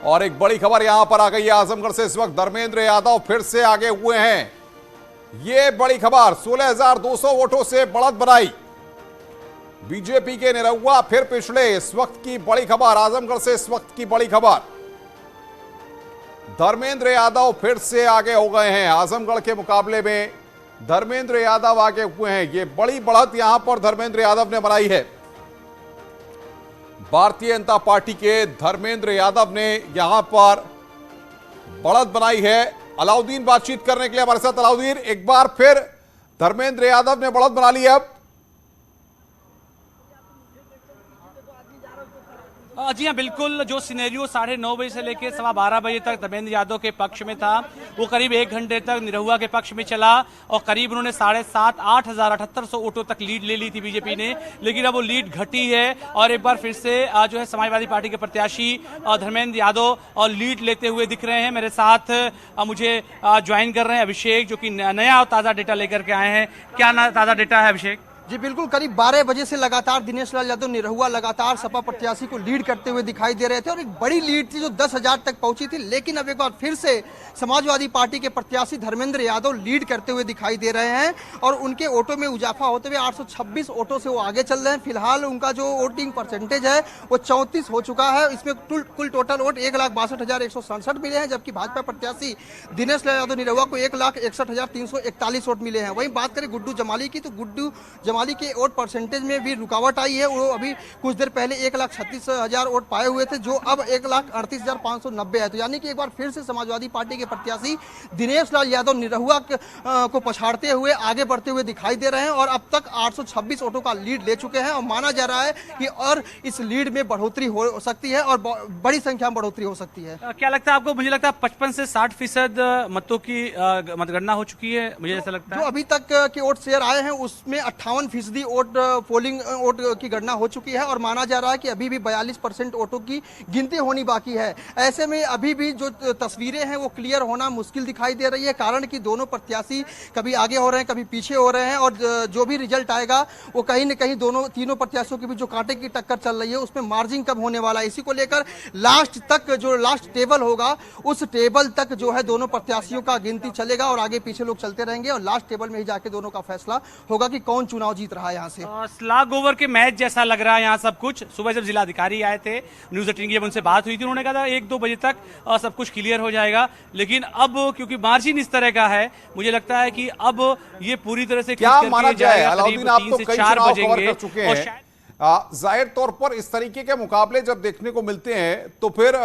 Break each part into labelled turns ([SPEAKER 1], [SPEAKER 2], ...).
[SPEAKER 1] और एक बड़ी खबर यहां पर आ गई है आजमगढ़ से। इस वक्त धर्मेंद्र यादव फिर से आगे हुए हैं। ये बड़ी खबर, 16,200 वोटों से बढ़त बनाई बीजेपी के निरहुआ फिर पिछड़े। इस वक्त की बड़ी खबर आजमगढ़ से, इस वक्त की बड़ी खबर, धर्मेंद्र यादव फिर से आगे हो गए हैं। आजमगढ़ के मुकाबले में धर्मेंद्र यादव आगे हुए हैं। ये बड़ी बढ़त यहां पर धर्मेंद्र यादव ने बनाई है। भारतीय जनता पार्टी के धर्मेंद्र यादव ने यहां पर बढ़त बनाई है। अलाउद्दीन बातचीत करने के लिए हमारे साथ। अलाउद्दीन, एक बार फिर धर्मेंद्र यादव ने बढ़त बना ली है। अब
[SPEAKER 2] जी हाँ, बिल्कुल। जो सिनेरियो 9:30 बजे से लेकर 12:15 बजे तक धर्मेंद्र यादव के पक्ष में था, वो करीब 1 घंटे तक निरहुआ के पक्ष में चला और करीब उन्होंने 7,500-8,700 वोटों तक लीड ले ली थी बीजेपी ने। लेकिन अब वो लीड घटी है और एक बार फिर से जो है समाजवादी पार्टी के प्रत्याशी धर्मेंद्र यादव और लीड लेते हुए दिख रहे हैं। मेरे साथ मुझे ज्वाइन कर रहे हैं अभिषेक, जो कि नया और ताज़ा डेटा लेकर के आए हैं। क्या ताज़ा डेटा है अभिषेक?
[SPEAKER 3] जी बिल्कुल, करीब 12 बजे से लगातार दिनेश लाल यादव निरहुआ लगातार सपा प्रत्याशी को लीड करते हुए दिखाई दे रहे थे और एक बड़ी लीड थी जो 10,000 तक पहुंची थी। लेकिन अब एक बार फिर से समाजवादी पार्टी के प्रत्याशी धर्मेंद्र यादव लीड करते हुए दिखाई दे रहे हैं और उनके वोटों में इजाफा होते हुए 826 वोटों से वो आगे चल रहे हैं। फिलहाल उनका जो वोटिंग परसेंटेज है वो 34 हो चुका है। इसमें कुल टोटल वोट 1,62,167 मिले हैं, जबकि भाजपा प्रत्याशी दिनेश लाल यादव निरहुआ को 1,61,341 वोट मिले हैं। वहीं बात करें गुड्डू जमाली की, तो गुड्डू जमाली के वोट परसेंटेज में भी रुकावट आई है। वो अभी कुछ देर पहले 1,36,000 वोट पाए हुए थे, जो अब 1,38,590 है। तो यानी कि एक बार फिर से समाजवादी पार्टी के प्रत्याशी दिनेश लाल यादव निरहुआ को पछाड़ते हुए आगे बढ़ते हुए दिखाई दे रहे हैं और अब तक 826 वोटों का लीड ले चुके हैं और माना जा रहा है कि और इस लीड में बढ़ोतरी हो सकती है और बड़ी संख्या में बढ़ोतरी हो सकती है।
[SPEAKER 2] क्या लगता है आपको? मुझे लगता है 55 से 60% मतों की मतगणना हो चुकी है, मुझे ऐसा लगता है।
[SPEAKER 3] जो अभी तक के वोट शेयर आए हैं उसमें 58% वोट पोलिंग वोट की गणना हो चुकी है और माना जा रहा है कि अभी भी 42% वोटों की गिनती होनी बाकी है। ऐसे में अभी भी जो तस्वीरें हैं वो क्लियर होना मुश्किल दिखाई दे रही है, कारण कि दोनों प्रत्याशी कभी आगे हो रहे हैं, कभी पीछे हो रहे हैं और जो भी रिजल्ट आएगा वो कहीं न कहीं तीनों प्रत्याशियों के बीच जो कांटे की टक्कर चल रही है उसमें मार्जिन कम होने वाला है। इसी को लेकर लास्ट तक जो लास्ट टेबल होगा उस टेबल तक जो है दोनों प्रत्याशियों का गिनती चलेगा और आगे पीछे लोग चलते रहेंगे और लास्ट टेबल में ही जाके दोनों का फैसला होगा कि कौन चुनाव जीत रहा है। यहाँ से
[SPEAKER 2] स्लग ओवर के मैच जैसा लग रहा है यहाँ सब कुछ। सुबह जब जिलाधिकारी आए थे न्यूज 18 की, जब उनसे बात हुई थी, उन्होंने कहा था 1-2 बजे तक सब कुछ क्लियर हो जाएगा। लेकिन अब क्योंकि मार्जिन इस तरह का है, मुझे लगता है कि अब ये पूरी तरह से
[SPEAKER 1] क्या माना जाए? अलाउद्दीन, आप तो कई चुनाव कवर कर चुके हैं, जाहिर तौर पर इस तरीके के मुकाबले जब देखने को मिलते हैं तो फिर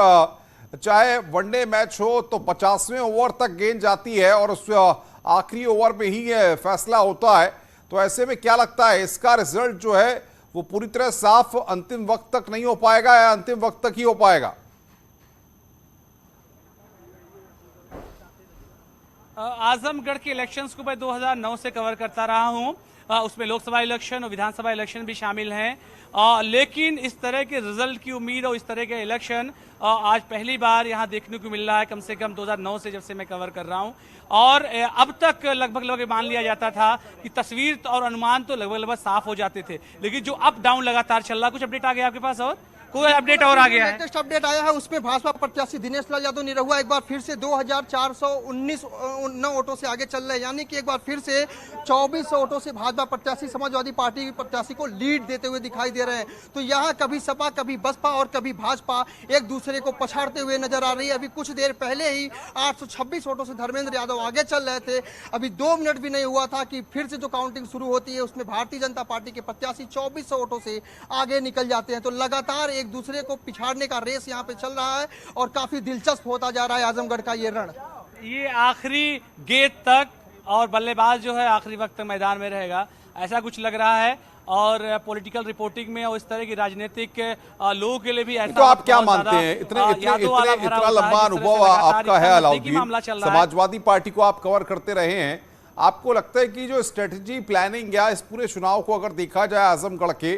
[SPEAKER 1] चाहे वनडे मैच हो तो 50वें ओवर तक गेंद जाती है और उस आखिरी ओवर में ही फैसला होता है। तो ऐसे में क्या लगता है, इसका रिजल्ट जो है वो पूरी तरह साफ अंतिम वक्त तक नहीं हो पाएगा या अंतिम वक्त तक ही हो पाएगा?
[SPEAKER 2] आजमगढ़ के इलेक्शंस को मैं 2009 से कवर करता रहा हूं। उसमें लोकसभा इलेक्शन और विधानसभा इलेक्शन भी शामिल हैं। लेकिन इस तरह के रिजल्ट की उम्मीद और इस तरह के इलेक्शन आज पहली बार यहां देखने को मिल रहा है, कम से कम 2009 से जब से मैं कवर कर रहा हूं। और अब तक लगभग मान लिया जाता था कि तस्वीर और अनुमान तो लगभग साफ हो जाते थे, लेकिन जो अप डाउन लगातार चल रहा। कुछ अपडेट आ गया आपके पास? और कोई अपडेट और आ गया है?
[SPEAKER 3] लेटेस्ट अपडेट आया है, उसमें भाजपा प्रत्याशी दिनेश लाल यादव निरहुआ एक बार फिर से 2,419 वोटों से आगे चल रहे हैं। यानी कि एक बार फिर से 2,400 वोटों से भाजपा प्रत्याशी समाजवादी पार्टी प्रत्याशी को लीड देते हुए दिखाई दे रहे हैं। तो यहाँ कभी सपा, कभी बसपा और कभी भाजपा एक दूसरे को पछाड़ते हुए नजर आ रही है। अभी कुछ देर पहले ही 826 वोटों से धर्मेंद्र यादव आगे चल रहे थे। अभी 2 मिनट भी नहीं हुआ था कि फिर से जो काउंटिंग शुरू होती है उसमें भारतीय जनता पार्टी के प्रत्याशी 2,400 वोटों से आगे निकल जाते हैं। तो लगातार एक दूसरे को पिछाड़ने का रेस यहाँ पे चल रहा है और काफी दिलचस्प होता जा रहा है आजमगढ़ का ये रण।
[SPEAKER 2] ये आखिरी गेंद तक और बल्लेबाज जो है आखिरी वक्त तक मैदान में रहेगा, ऐसा कुछ लग रहा है। और पॉलिटिकल रिपोर्टिंग में और इस तरह की राजनीतिक लोगों के लिए भी ऐसा।
[SPEAKER 1] तो आप क्या मानते हैं, इतना लंबा अनुभव आपका है अलाउद्दीन, समाजवादी पार्टी को आप कवर करते रहे हैं, आपको लगता है कि जो स्ट्रेटेजी प्लानिंग या इस पूरे चुनाव को अगर देखा जाए आजमगढ़ के,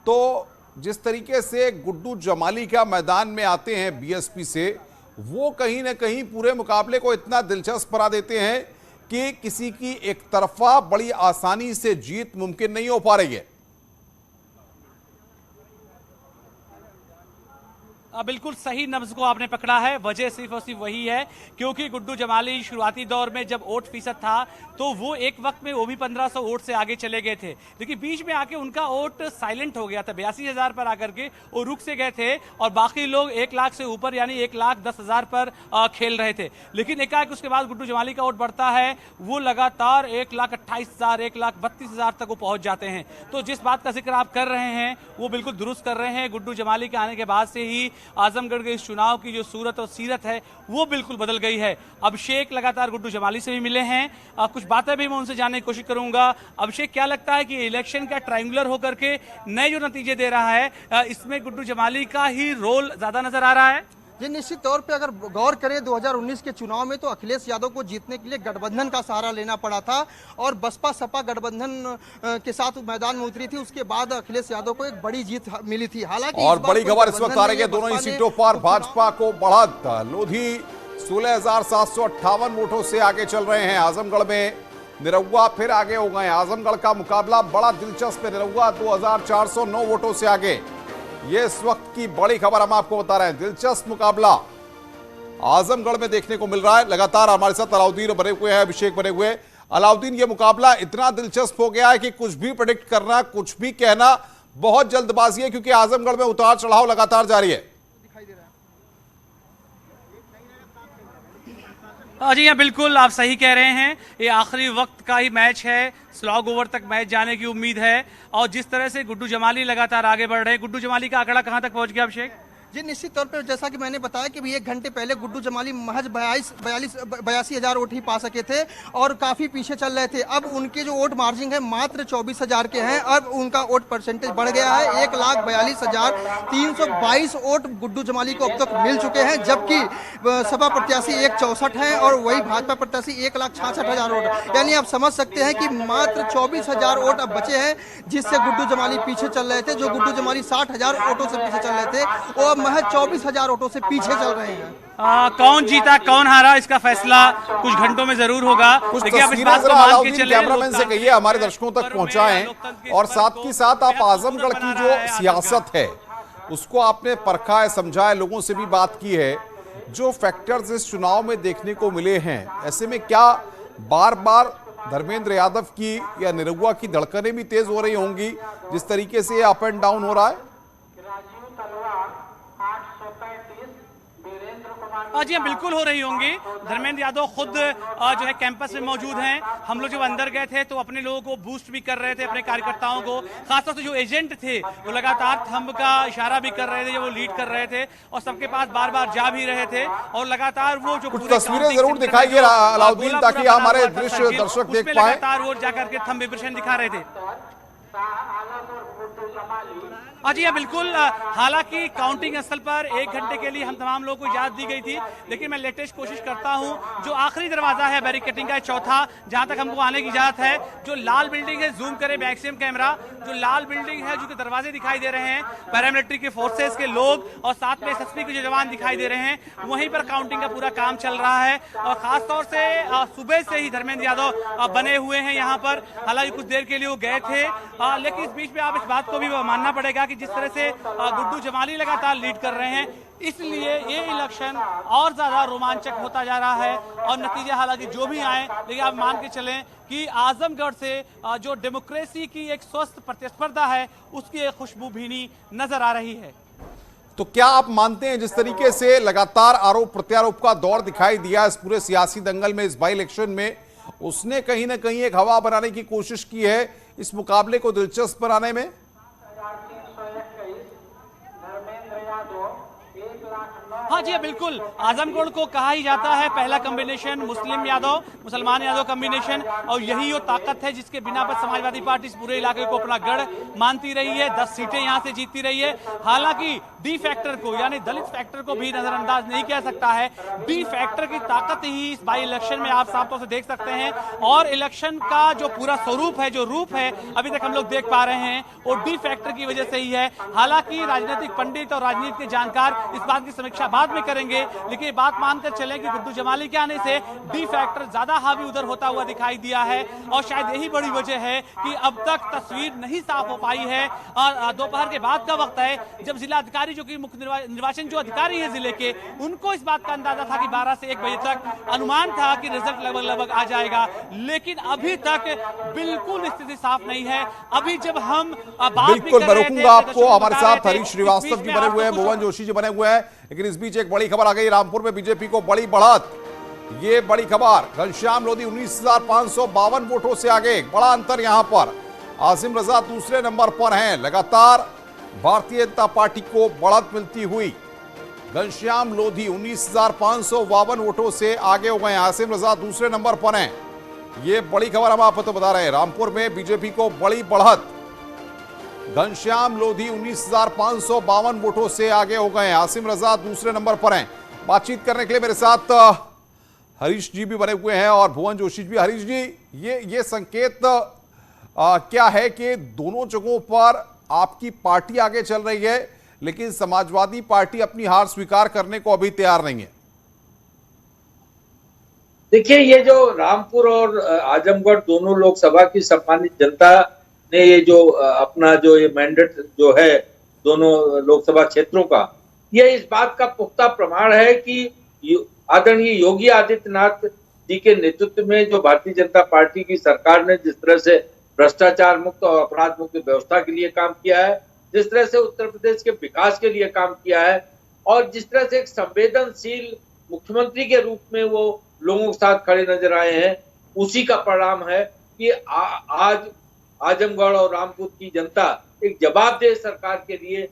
[SPEAKER 1] तो जिस तरीके से गुड्डू जमाली का मैदान में आते हैं बीएसपी से, वो कहीं ना कहीं पूरे मुकाबले को इतना दिलचस्प बना देते हैं कि किसी की एक तरफा बड़ी आसानी से जीत मुमकिन नहीं हो पा रही है।
[SPEAKER 2] बिल्कुल सही नब्ज को आपने पकड़ा है। वजह सिर्फ और सिर्फ वही है क्योंकि गुड्डू जमाली शुरुआती दौर में जब वोट फीसद था तो वो एक वक्त में वो भी 1500 वोट से आगे चले गए थे, लेकिन बीच में आके उनका वोट साइलेंट हो गया था। 82,000 पर आकर के वो रुक से गए थे और बाकी लोग 1 लाख से ऊपर यानी 1,10,000 पर खेल रहे थे। लेकिन एकाएक उसके बाद गुड्डू जमाली का वोट बढ़ता है, वो लगातार 1,28,000 1,32,000 तक वो पहुंच जाते हैं। तो जिस बात का जिक्र आप कर रहे हैं वो बिल्कुल दुरुस्त कर रहे हैं। गुड्डू जमाली के आने के बाद से ही आजमगढ़ के इस चुनाव की जो सूरत और सीरत है वो बिल्कुल बदल गई है। अभिषेक लगातार गुड्डू जमाली से भी मिले हैं, कुछ बातें भी मैं उनसे जानने की कोशिश करूंगा। अभिषेक, क्या लगता है कि इलेक्शन का ट्रायंगुलर होकर के नए जो नतीजे दे रहा है इसमें गुड्डू जमाली का ही रोल ज्यादा नजर आ रहा है?
[SPEAKER 3] जी, निश्चित तौर पे अगर गौर करें 2019 के चुनाव में तो अखिलेश यादव को जीतने के लिए गठबंधन का सहारा लेना पड़ा था और बसपा सपा गठबंधन के साथ मैदान में उतरी थी। उसके बाद अखिलेश यादव को एक बड़ी जीत मिली थी। हालांकि
[SPEAKER 1] और बड़ी खबर इस वक्त आ रही है, दोनों ही सीटों पर भाजपा को बढ़त। लोधी 16,758 वोटों से आगे चल रहे हैं। आजमगढ़ में निरहुआ फिर आगे हो गए। आजमगढ़ का मुकाबला बड़ा दिलचस्प है। निरहुआ 2,409 वोटों से आगे। ये इस वक्त की बड़ी खबर हम आपको बता रहे हैं। दिलचस्प मुकाबला आजमगढ़ में देखने को मिल रहा है। लगातार हमारे साथ अलाउद्दीन बने हुए हैं, अभिषेक बने हुए। अलाउद्दीन, ये मुकाबला इतना दिलचस्प हो गया है कि कुछ भी प्रेडिक्ट करना, कुछ भी कहना बहुत जल्दबाजी है, क्योंकि आजमगढ़ में उतार चढ़ाव लगातार जारी है।
[SPEAKER 2] जी हाँ, बिल्कुल आप सही कह रहे हैं। ये आखिरी वक्त का ही मैच है, स्लॉग ओवर तक मैच जाने की उम्मीद है। और जिस तरह से गुड्डू जमाली लगातार आगे बढ़ रहे हैं, गुड्डू जमाली का आंकड़ा कहां तक पहुंच गया अभिषेक?
[SPEAKER 3] जी, निश्चित तौर पर जैसा कि मैंने बताया कि 1 घंटे पहले गुड्डू जमाली महज 82,000 वोट ही पा सके थे और काफ़ी पीछे चल रहे थे। अब उनके जो वोट मार्जिन है मात्र 24,000 के हैं। अब उनका वोट परसेंटेज बढ़ गया है, 1,42,322 वोट गुड्डू जमाली को अब तक मिल चुके हैं, जबकि सपा प्रत्याशी 164 हैं और वही भाजपा प्रत्याशी 1,66,000 वोट। यानी आप समझ सकते हैं कि मात्र 24,000 वोट अब बचे हैं, जिससे गुड्डू जमाली पीछे चल रहे थे। जो गुड्डू जमाली 60,000 वोटों से पीछे चल रहे थे वो महज 24,000 वोटों से पीछे चल रहे हैं।
[SPEAKER 2] कौन जीता कौन हारा इसका फैसला कुछ घंटों में जरूर होगा।
[SPEAKER 1] कुछ कैमरामैन से कहिए हमारे दर्शकों तक पहुंचाएं, और साथ ही साथ आप आजमगढ़ की जो सियासत है उसको आपने परखा है, समझा है, लोगों से भी बात की है। जो फैक्टर्स इस चुनाव में देखने को मिले हैं, ऐसे में क्या बार बार धर्मेंद्र यादव की या निरहुआ की धड़कनें भी तेज हो रही होंगी जिस तरीके से अप एंड डाउन हो रहा है?
[SPEAKER 2] जी हाँ, बिल्कुल हो रही होंगी। धर्मेंद्र यादव खुद जो है कैंपस में मौजूद हैं। हम लोग जब अंदर गए थे तो अपने लोगों को बूस्ट भी कर रहे थे, अपने कार्यकर्ताओं को। खासतौर से जो एजेंट थे वो लगातार थंब का इशारा भी कर रहे थे, जब वो लीड कर रहे थे और सबके पास बार बार जा भी रहे थे। और लगातार वो जो
[SPEAKER 1] कुछ तस्वीरें जरूर दिखाइए अलाउद्दीन, ताकि हमारे दृश्य दर्शक देख पाए।
[SPEAKER 2] लगातार वो जाकर के थंब विब्रेशन दिखा रहे थे। जी हाँ, बिल्कुल। हालांकि काउंटिंग स्थल पर 1 घंटे के लिए हम तमाम लोगों को इजाजत दी गई थी, लेकिन मैं लेटेस्ट कोशिश करता हूं। जो आखिरी दरवाजा है बैरिकेडिंग का, चौथा, जहां तक हमको आने की इजाजत है, जो लाल बिल्डिंग है, जूम करें मैक्सिमम कैमरा, जो लाल बिल्डिंग है, जो दरवाजे दिखाई दे रहे हैं, पैरामिलिट्री के फोर्सेस के लोग और साथ में एसएसपी के जो जवान दिखाई दे रहे हैं, वहीं पर काउंटिंग का पूरा काम चल रहा है। और खासतौर से सुबह से ही धर्मेंद्र यादव बने हुए हैं यहाँ पर। हालांकि कुछ देर के लिए वो गए थे, लेकिन इस बीच में आप इस बात को भी मानना पड़ेगा कि जिस तरह से गुड्डू जमाली लगातार लीड कर रहे हैं, इसलिए ये इलेक्शन और ज्यादा रोमांचक होता जा रहा है। और नतीजे हालांकि जो भी आए, लेकिन आप मान के चलें कि आजमगढ़ से जो डेमोक्रेसी की एक स्वस्थ प्रतिस्पर्धा है उसकी एक खुशबू भीनी नजर आ रही है।
[SPEAKER 1] तो क्या आप मानते हैं जिस तरीके से लगातार आरोप प्रत्यारोप का दौर दिखाई दिया इस पूरे सियासी दंगल में, इस बाई इलेक्शन में, उसने कहीं ना कहीं एक हवा बनाने की कोशिश की है इस मुकाबले को दिलचस्प बनाने में?
[SPEAKER 2] हाँ जी बिल्कुल, आजमगढ़ को कहा ही जाता है पहला कॉम्बिनेशन मुस्लिम यादव मुसलमान यादव कॉम्बिनेशन, और यही वो ताकत है जिसके बिना पर समाजवादी पार्टी इस पूरे इलाके को अपना गढ़ मानती रही है। 10 सीटें यहां से जीतती रही है। हालांकि डी फैक्टर को यानी दलित फैक्टर को भी नजरअंदाज नहीं किया सकता है। डी फैक्टर की ताकत ही इस बाई इलेक्शन में आप साफ तौर से देख सकते हैं। और इलेक्शन का जो पूरा स्वरूप है, जो रूप है अभी तक हम लोग देख पा रहे हैं, वो डी फैक्टर की वजह से ही है। हालांकि राजनीतिक पंडित और राजनीति के जानकार इस बात की समीक्षा बाद में करेंगे, लेकिन ये बात मानकर चले कि गुड्डू जमाली के आने से डी फैक्टर ज्यादा हावी उधर होता हुआ दिखाई दिया है और शायद यही बड़ी वजह है कि अब तक तस्वीर नहीं साफ हो पाई है। और दोपहर के बाद का वक्त है जब जिला अधिकारी जो कि मुख्य निर्वाचन जो अधिकारी है जिले के, उनको इस बात का अंदाजा था कि 12 से 1 बजे तक अनुमान था कि रिजल्ट लगभग आ जाएगा, लेकिन अभी तक बिल्कुल स्थिति साफ नहीं है। अभी जब हम
[SPEAKER 1] बिल्कुल मैं रोकूंगा आपको, हमारे साथ हरीश श्रीवास्तव जी बने हुए हैं, भुवन जोशी जी बने हुए हैं, लेकिन इस बीच एक बड़ी खबर आ गई। रामपुर में बीजेपी को बड़ी बढ़त, ये बड़ी खबर। घनश्याम लोधी 19,552 वोटों से आगे, बड़ा अंतर यहां पर। आसिम रजा दूसरे नंबर पर हैं। लगातार भारतीय जनता पार्टी को बढ़त मिलती हुई घनश्याम लोधी 19,552 वोटों से आगे हो गए। आसिम रजा दूसरे नंबर पर हैं। ये बड़ी खबर हम आपको बता रहे हैं। रामपुर में बीजेपी को बड़ी बढ़त, घनश्याम लोधी 19,552 वोटों से आगे हो गए। आसिम रजा दूसरे नंबर पर हैं। बातचीत करने के लिए मेरे साथ हरीश जी भी बने हुए हैं और भुवन जोशी भी। हरीश जी, ये संकेत क्या है कि दोनों जगहों पर आपकी पार्टी आगे चल रही है, लेकिन समाजवादी पार्टी अपनी हार स्वीकार करने को अभी तैयार नहीं है?
[SPEAKER 4] देखिए, ये जो रामपुर और आजमगढ़ दोनों लोकसभा की सम्मानित जनता ने ये जो अपना जो ये मैंडेट जो है दोनों लोकसभा क्षेत्रों का, ये इस बात का पुख्ता प्रमाण है कि आदरणीय योगी आदित्यनाथ जी के नेतृत्व में जो भारतीय जनता पार्टी की सरकार ने जिस तरह से भ्रष्टाचार मुक्त और अपराध मुक्त व्यवस्था के लिए काम किया है, जिस तरह से उत्तर प्रदेश के विकास के लिए काम किया है और जिस तरह से एक संवेदनशील मुख्यमंत्री के रूप में वो लोगों के साथ खड़े नजर आए हैं, उसी का परिणाम है कि आज आजमगढ़ और रामपुर की जनता एक जवाबदेह सरकार के लिए